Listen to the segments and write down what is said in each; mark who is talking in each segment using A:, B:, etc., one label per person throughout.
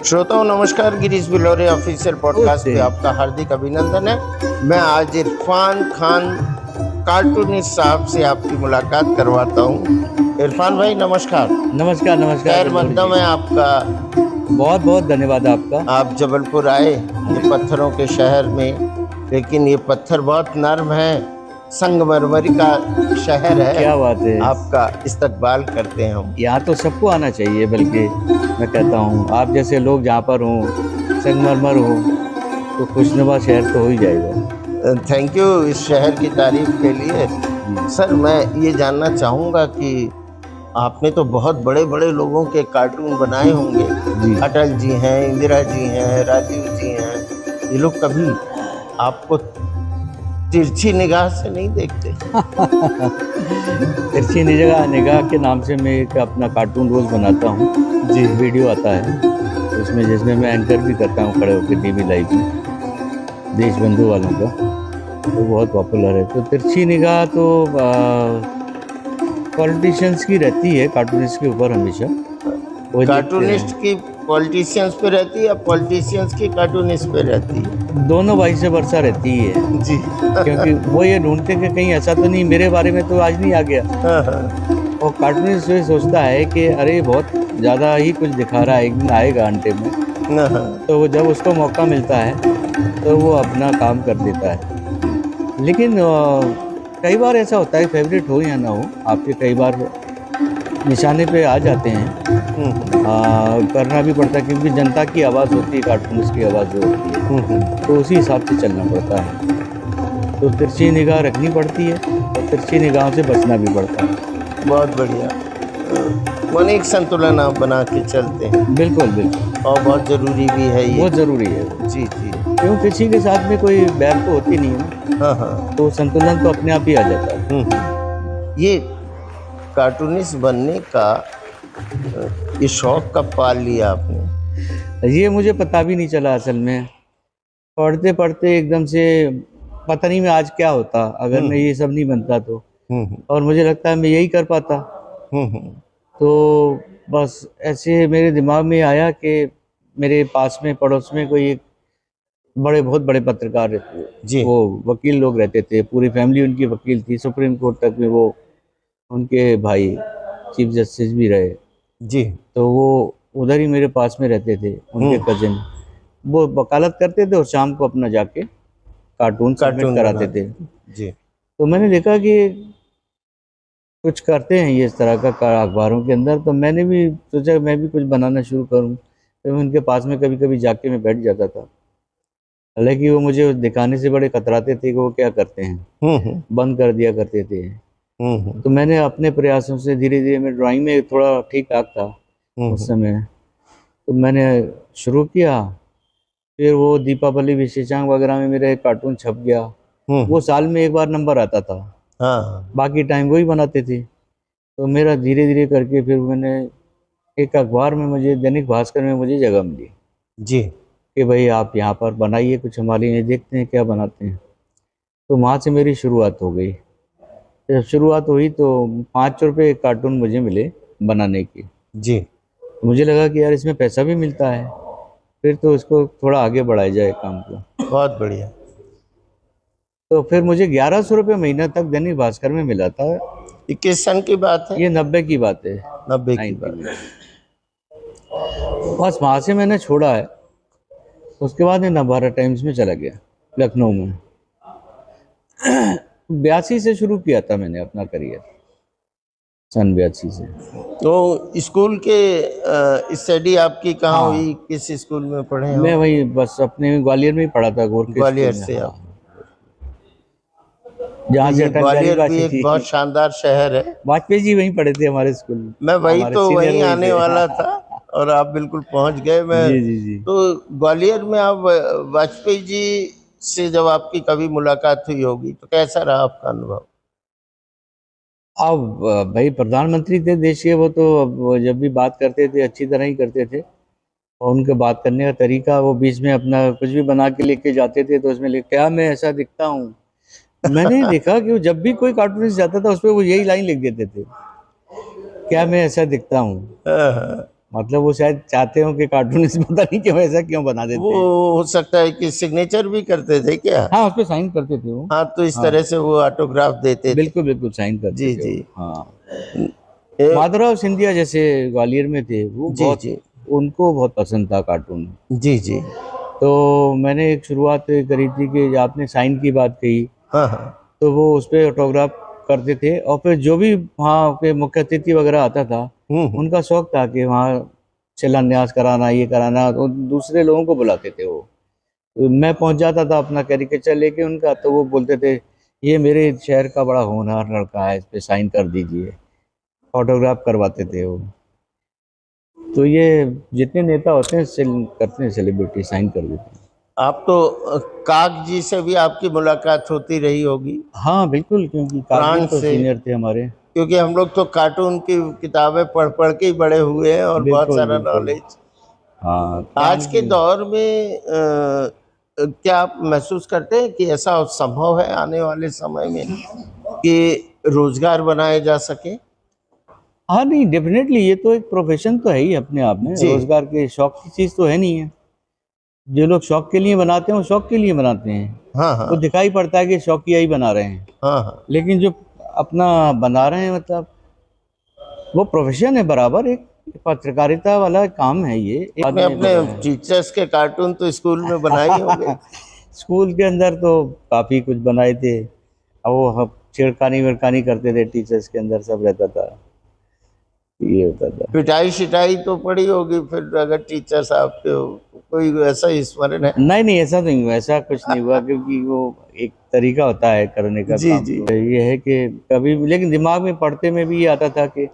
A: श्रोताओं नमस्कार, Girish Billore official podcast पे आपका हार्दिक अभिनंदन है। मैं आज इरफान खान कार्टूनिस्ट साहब से आपकी मुलाकात करवाता हूँ। इरफान भाई नमस्कार।
B: नमस्कार नमस्कार।
A: खैर मकदम है आपका।
B: बहुत बहुत धन्यवाद आपका।
A: आप जबलपुर आए ये पत्थरों के शहर में, लेकिन ये पत्थर बहुत नर्म है, संगमरमरी का शहर है।
B: क्या बात है।
A: आपका इस्तकबाल करते हैं हम।
B: यहाँ तो सबको आना चाहिए, बल्कि मैं कहता हूँ आप जैसे लोग जहाँ पर हों, संगमरमर हो, तो खुशनुमा शहर तो हो ही जाएगा।
A: थैंक यू इस शहर की तारीफ के लिए। सर मैं ये जानना चाहूँगा कि आपने तो बहुत बड़े बड़े लोगों के कार्टून बनाए होंगे। अटल जी हैं, इंदिरा जी हैं, राजीव जी हैं। ये लोग कभी आपको तिरछी निगाह से नहीं देखते?
B: तिरछी निगाह के नाम से मैं एक अपना कार्टून रोज बनाता हूँ जी। वीडियो आता है उसमें, जिसमें मैं एंकर भी करता हूँ खड़े होकर टीवी लाइव में, देश बंधु वालों का, तो बहुत पॉपुलर है। तो तिरछी निगाह तो पॉलिटिशियंस की रहती है कार्टूनिस्ट के ऊपर हमेशा।
A: कार्टूनिस्ट की पॉलिटिशियंस पे रहती है या पॉलिटिशियंस की कार्टूनिस्ट पे रहती है?
B: दोनों भाई से वर्षा रहती है
A: जी।
B: क्योंकि वो ये ढूंढते कि कहीं ऐसा तो नहीं मेरे बारे में तो आज नहीं आ गया। और कार्टूनिस्ट ये सोचता है कि अरे बहुत ज़्यादा ही कुछ दिखा रहा है, एक दिन आएगा अंटे में। तो वो जब उसको मौका मिलता है तो वो अपना काम कर देता है। लेकिन कई बार ऐसा होता है, फेवरेट हो या ना हो आपके, कई बार निशाने पे आ जाते हैं। करना भी पड़ता है क्योंकि जनता की आवाज़ होती है, कार्टूनिस्ट की आवाज़ जो होती है, तो उसी हिसाब से चलना पड़ता है। तो तिरछी निगाह रखनी पड़ती है और तिरछी निगाहों से बचना भी पड़ता है।
A: बहुत बढ़िया। मन एक संतुलन आप बना के चलते हैं।
B: बिल्कुल बिल्कुल, और
A: बहुत ज़रूरी भी है ये।
B: बहुत ज़रूरी है
A: जी जी।
B: क्यों किसी के साथ में कोई बैर तो होती नहीं है।
A: हाँ,
B: तो संतुलन तो अपने आप ही आ जाता है।
A: ये कार्टूनिस्ट बनने का ये शौक कब पाल लिया आपने?
B: ये मुझे पता भी नहीं चला असल में। पढ़ते पढ़ते एकदम से पता नहीं मैं आज क्या होता अगर मैं ये सब नहीं बनता तो। और मुझे लगता है मैं यही कर पाता। तो बस ऐसे मेरे दिमाग में आया कि मेरे पास में पड़ोस में कोई एक बहुत बड़े पत्रकार रहते थे, वो वकील लोग रहते थे, पूरी फैमिली उनकी वकील थी, सुप्रीम कोर्ट तक में वो उनके भाई चीफ जस्टिस भी रहे जी। तो वो उधर ही मेरे पास में रहते थे, उनके कजिन। वो वकालत करते थे और शाम को अपना जाके कार्टून सबमिट कराते थे जी। तो मैंने देखा कि कुछ करते हैं ये इस तरह का अखबारों के अंदर, तो मैंने भी सोचा मैं भी कुछ बनाना शुरू करूं। तो मैं उनके पास में कभी कभी जाके मैं बैठ जाता था। हालांकि वो मुझे दिखाने से बड़े कतराते थे कि वो क्या करते हैं, बंद कर दिया करते थे। तो मैंने अपने प्रयासों से धीरे धीरे, मैं ड्राइंग में थोड़ा ठीक ठाक था उस समय, तो मैंने शुरू किया। फिर वो दीपावली विशेषांक वगैरह में मेरा एक कार्टून छप गया। वो साल में एक बार नंबर आता था। बाकी टाइम वही बनाते थे। तो मेरा धीरे धीरे करके फिर मैंने एक अखबार में, मुझे दैनिक भास्कर में मुझे जगह मिली जी कि भाई आप यहाँ पर बनाइए कुछ, हमारे लिए देखते हैं क्या बनाते हैं। तो वहाँ से मेरी शुरुआत हो गई। जब शुरुआत हुई तो 5 रुपये कार्टून मुझे मिले बनाने की जी। मुझे लगा कि यार इसमें पैसा भी मिलता है, फिर तो इसको थोड़ा आगे बढ़ाया जाए काम को। बहुत बढ़िया। तो फिर मुझे 1100 रुपये महीना तक दैनिक भास्कर में मिला था। ये किस सन की बात है? ये 90 की बात है। 90 की बात है। बस वहाँ से मैंने छोड़ा है। उसके बाद मैं नवभारत टाइम्स में चला गया लखनऊ में। 82 से शुरू किया था मैंने अपना करियर, सन 82 से। तो स्कूल के स्टडी आपकी कहाँ हुई? किस स्कूल में पढ़े हैं? मैं वही बस अपने ग्वालियर में ही पढ़ा था, ग्वालियर से। आप जहाँ से ग्वालियर भी एक बहुत शानदार शहर है। वाजपेयी जी वहीं पढ़े थे हमारे स्कूल में। मैं वही तो वहीं आने वाला था और आप बिल्कुल पहुंच गए। मैं जी। तो ग्वालियर में आप वाजपेयी जी से जब आपकी कभी मुलाकात हुई होगी तो कैसा रहा आपका अनुभव? अब भाई प्रधानमंत्री थे देश के, वो तो जब भी बात करते थे अच्छी तरह ही करते थे। और उनके बात करने का तरीका, वो बीच में अपना कुछ भी बना के लेके जाते थे तो उसमें क्या मैं ऐसा दिखता हूँ। मैंने देखा कि जब भी कोई कार्टूनिस्ट जाता था उस पर वो यही लाइन लिख देते थे, क्या मैं ऐसा दिखता हूँ। मतलब वो शायद चाहते हो कि कार्टूनिस्ट पता नहीं क्यों ऐसा क्यों बना देते
A: वो
B: हैं।
A: हो सकता है कि सिग्नेचर भी करते थे क्या?
B: हाँ, उस पे साइन करते थे वो।
A: हाँ, तो इस
B: हाँ,
A: तरह से वो ऑटोग्राफ देते थे।
B: बिल्कुल, बिल्कुल साइन करते
A: जी,
B: थे
A: जी।
B: वो। हाँ।
A: ए,
B: माधवराव सिंधिया जैसे ग्वालियर में थे, वो
A: जी,
B: बहुत,
A: जी।
B: उनको बहुत पसंद था कार्टून।
A: जी, जी।
B: तो मैंने एक शुरुआत करी थी कि आपने साइन की बात कही,
A: हाँ, हाँ।
B: तो वो उस पे ऑटोग्राफ करते थे और फिर जो भी वहाँ के मुख्य अतिथि वगैरह आता था, उनका शौक था कि वहाँ शिलान्यास कराना, ये कराना, तो दूसरे लोगों को बुलाते थे वो। तो मैं पहुँच जाता था अपना कैरिकेचर लेके उनका, तो वो बोलते थे, ये मेरे शहर का बड़ा होनहार लड़का है, इस पे साइन कर दीजिए। ऑटोग्राफ करवाते थे वो। तो ये जितने नेता होते हैं करते हैं, सेलिब्रिटी साइन कर देते हैं।
A: आप तो काक जी से भी आपकी मुलाकात होती रही होगी,
B: हाँ बिल्कुल, क्योंकि कागजी
A: प्राण
B: तो
A: से।
B: सीनियर थे हमारे।
A: क्योंकि हम लोग तो कार्टून की किताबें पढ़ पढ़ के ही बड़े हुए हैं और बहुत
B: बिल्कुल
A: सारा
B: बिल्कुल।
A: नॉलेज।
B: हाँ,
A: आज
B: प्राण
A: के
B: जी।
A: दौर में क्या आप महसूस करते हैं कि ऐसा संभव है आने वाले समय में कि रोजगार बनाए जा सके?
B: हाँ नहीं, डेफिनेटली ये तो एक प्रोफेशन तो है ही अपने आप में,
A: जी।
B: रोजगार के शौक की चीज़ तो है नहीं है। जो लोग शौक के लिए बनाते हैं वो शौक के लिए बनाते हैं,
A: हाँ,
B: वो
A: हाँ।
B: दिखाई पड़ता है कि शौकिया ही बना रहे हैं।
A: हाँ, हाँ।
B: लेकिन जो अपना बना रहे हैं, मतलब वो प्रोफेशन है बराबर, एक पत्रकारिता वाला काम है ये, एक
A: अपने
B: आदमी
A: अपने
B: कर रहा है।
A: टीचर्स के कार्टून तो स्कूल में बनाए ही होंगे।
B: स्कूल के अंदर तो काफ़ी कुछ बनाए थे, और वो हम छेड़खानी वेड़खानी करते थे, टीचर्स के अंदर सब रहता था, ये होता था।
A: पिटाई शिटाई तो पड़ी होगी फिर, अगर टीचर साहब के कोई ऐसा स्मरण है?
B: नहीं नहीं, ऐसा नहीं हुआ, ऐसा कुछ नहीं हुआ, क्योंकि वो एक तरीका होता है करने का
A: जी,
B: काम।
A: जी।
B: तो ये है कि कभी भी, लेकिन दिमाग में पढ़ते में भी ये आता था कि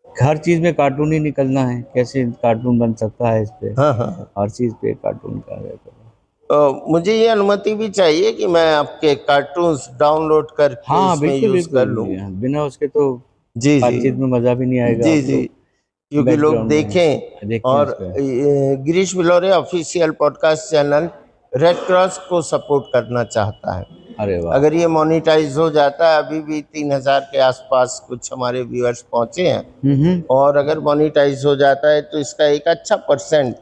B: हर चीज़ में कार्टून ही निकलना है, कैसे कार्टून बन सकता है इस पे,
A: हाँ, हाँ, हाँ।
B: हर चीज़ पे कार्टून का रहता था।
A: मुझे ये अनुमति भी चाहिए कि मैं आपके कार्टून्स डाउनलोड करके
B: हाँ
A: इसमें
B: बिल्कुल
A: यूज कर
B: बिल्कुल,
A: लूं?
B: बिना उसके तो
A: जी, जी।
B: बातचीत में मज़ा भी नहीं आएगा,
A: जी,
B: आप
A: जी।
B: लोग
A: क्योंकि लोग
B: बैकग्राउंड
A: देखें।
B: में देखें
A: और
B: उसका।
A: Girish Billore official podcast channel red cross को सपोर्ट करना चाहता है।
B: अरे वाह!
A: अगर ये मोनेटाइज हो जाता है, अभी भी 3000 के आसपास कुछ हमारे व्यूअर्स पहुंचे हैं,
B: हुँ।
A: और अगर मोनेटाइज हो जाता है तो इसका एक अच्छा परसेंट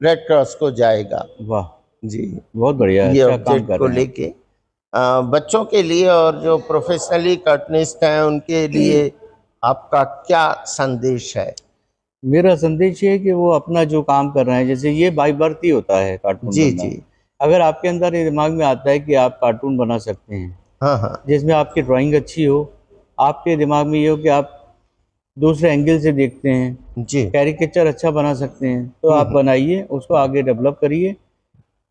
A: रेड क्रॉस को जाएगा।
B: वाह!
A: जी।
B: बहुत बढ़िया,
A: ये
B: अच्छा काम
A: ऑब्जेक्ट
B: कर
A: को
B: रहे हैं आप।
A: लेके बच्चों के लिए और जो प्रोफेशनली कार्टूनिस्ट हैं उनके लिए आपका क्या संदेश है?
B: मेरा संदेश ये है कि वो अपना जो काम कर रहे हैं, जैसे ये बाय बर्थ ही होता है कार्टून
A: जी,
B: बनना।
A: जी।
B: अगर आपके अंदर ये दिमाग में आता है कि आप कार्टून बना सकते हैं,
A: हाँ, हाँ।
B: जिसमें आपकी ड्राइंग अच्छी हो, आपके दिमाग में ये हो कि आप दूसरे एंगल से देखते हैं,
A: जी।
B: कैरिकेचर अच्छा बना सकते हैं, तो आप
A: हम्म।
B: बनाइए, उसको आगे डेवलप करिए।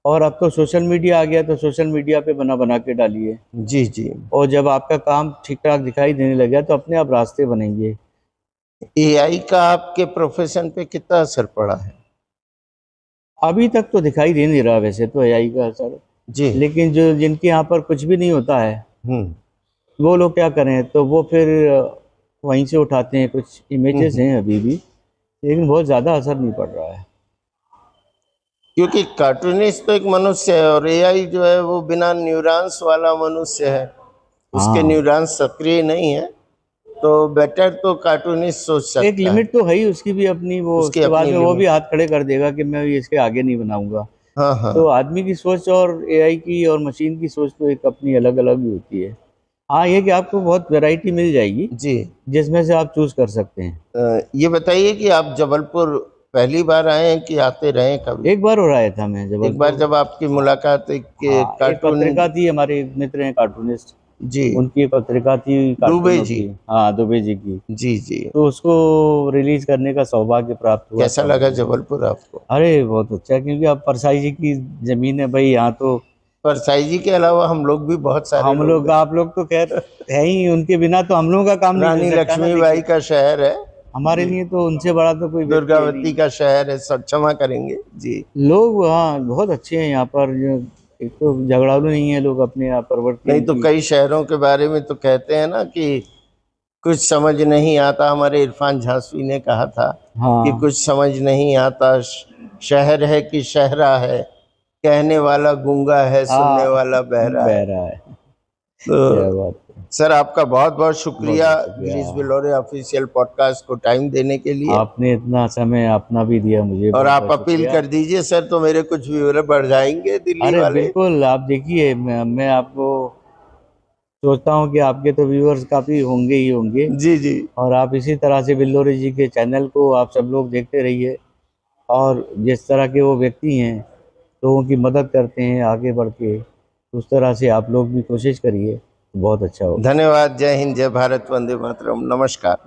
B: और अब तो सोशल मीडिया आ गया, तो सोशल मीडिया पे बना बना के डालिए,
A: जी, जी।
B: और जब आपका काम ठीक-ठाक दिखाई देने लग गया, तो अपने आप रास्ते बनेंगे।
A: एआई का आपके प्रोफेशन पे कितना असर पड़ा है?
B: अभी तक तो दिखाई दे नहीं रहा वैसे तो एआई का असर,
A: जी।
B: लेकिन जो जिनके यहाँ पर कुछ भी नहीं होता है,
A: हम्म।
B: वो लोग क्या करें, तो वो फिर वहीं से उठाते हैं, कुछ इमेजेस
A: हम्म।
B: हैं अभी भी, लेकिन बहुत ज़्यादा असर नहीं पड़ रहा है।
A: क्योंकि कार्टूनिस्ट तो एक मनुष्य है और एआई जो है वो बिना न्यूरॉन्स वाला मनुष्य है, उसके
B: हाँ,
A: न्यूरॉन्स सक्रिय नहीं है। तो बेटर तो कार्टूनिस्ट सोच
B: एक
A: सकता है।
B: लिमिट तो है ही उसकी भी अपनी, वो
A: उसकी
B: उसके बाद
A: अपनी
B: में वो भी
A: लिमिट।
B: हाथ खड़े कर देगा कि मैं ये इसके आगे नहीं बनाऊँगा।
A: हाँ,
B: तो
A: हाँ।
B: आदमी की सोच और एआई की और मशीन की सोच तो एक अपनी अलग-अलग ही होती है। हाँ, ये कि आपको बहुत वैरायटी मिल जाएगी,
A: जी।
B: जिसमें से आप चूज़ कर सकते हैं।
A: ये बताइए कि आप जबलपुर पहली बार आए हैं कि आते रहे हैं कभी?
B: एक बार और आया था मैं
A: एक बार
B: जबलपुर।
A: जब आपकी मुलाकात एक
B: हाँ, एक
A: कार्टून।
B: पत्रिका थी, हमारे एक मित्र हैं कार्टूनिस्ट,
A: जी।
B: उनकी एक पत्रिका थी
A: दुबे
B: कार्टूनों
A: जी।
B: की। हाँ, दुबे जी की।
A: जी, जी।
B: तो उसको रिलीज़ करने का सौभाग्य प्राप्त हुआ
A: कैसा
B: था
A: लगा
B: मुझे।
A: जबलपुर आपको?
B: अरे! बहुत अच्छा, क्योंकि अब परसाई जी की ज़मीन है भई, यहाँ तो
A: परसाई जी के अलावा हम लोग भी बहुत सारे
B: हम
A: लोग
B: लोग, आप लोग तो ख़ैर है ही, उनके बिना तो हम लोगों का काम नहीं चल
A: रानी
B: सकता ना,
A: लक्ष्मीबाई
B: देखिए।
A: का शहर है।
B: हमारे
A: जी।
B: लिए तो उनसे बड़ा तो कोई व्यक्ति है
A: दुर्गावती
B: नहीं।
A: का शहर है, सब क्षमा करेंगे। जी।
B: लोग हाँ, बहुत अच्छे हैं यहाँ पर, जो एक तो झगड़ालू नहीं है लोग, अपने यहाँ प्रवृत्ति
A: नहीं तो
B: इनकी।
A: कई शहरों के बारे में तो कहते हैं ना कि कुछ समझ नहीं आता। हमारे इरफान झांसवी ने कहा था कि
B: हाँ,
A: कुछ समझ नहीं आता, शहर है कि शहरा है, कहने वाला गूंगा है, सुनने
B: हाँ,
A: वाला बहरा है।
B: बह रहा है।
A: तो
B: क्या बात है।
A: सर आपका बहुत बहुत शुक्रिया
B: बहुत शुक्रिया।
A: गिरीश बिलोरे ऑफिशियल पॉडकास्ट को टाइम देने के लिए।
B: आपने इतना समय अपना भी दिया मुझे,
A: और
B: बहुत
A: आप
B: बहुत
A: अपील
B: शुक्रिया।
A: कर दीजिए सर, तो मेरे कुछ व्यूअर बढ़ जाएंगे दिल्ली
B: अरे
A: वाले।
B: बिल्कुल, आप देखिए, मैं आपको सोचता हूँ कि आपके तो व्यूअर्स काफ़ी होंगे ही होंगे,
A: जी जी।
B: और आप इसी तरह से बिल्लोरे जी के चैनल को आप सब लोग देखते रहिए, और जिस तरह के वो व्यक्ति हैं, लोगों की मदद करते हैं आगे बढ़ के, उस तरह से आप लोग भी कोशिश करिए, तो बहुत अच्छा होगा।
A: धन्यवाद। जय हिंद, जय भारत, वंदे मातरम, नमस्कार।